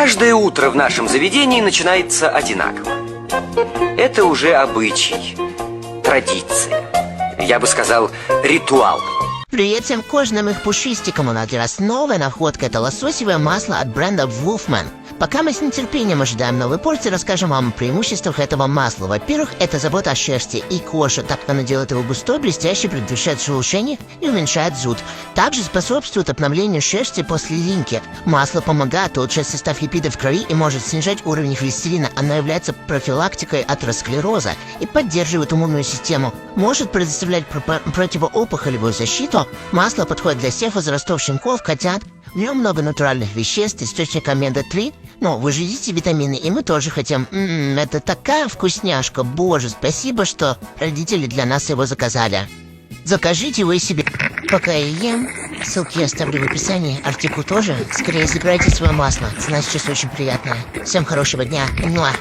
Каждое утро в нашем заведении начинается одинаково. Это уже обычай, традиция. Я бы сказал, ритуал. Привет всем кожаным их пушистикам. У нас для вас новая находка. Это лососевое масло от бренда Wolfman. Пока мы с нетерпением ожидаем новой порции, расскажем вам о преимуществах этого масла. Во-первых, это забота о шерсти и коже, так как она делает его густой, блестящий, предотвращает шелушение и уменьшает зуд. Также способствует обновлению шерсти после линьки. Масло помогает улучшать состав липидов в крови и может снижать уровень холестерина. Оно является профилактикой атеросклероза и поддерживает иммунную систему. Может предоставлять противоопухолевую защиту. Масло подходит для всех возрастов щенков, котят. В нем много натуральных веществ, источник омега-3. Но вы же едите витамины, и мы тоже хотим. Это такая вкусняшка. Боже, спасибо, что родители для нас его заказали. Закажите его и себе. Пока я ем, ссылки я оставлю в описании, артикул тоже. Скорее забирайте свое масло, цена сейчас очень приятная. Всем хорошего дня. Муа.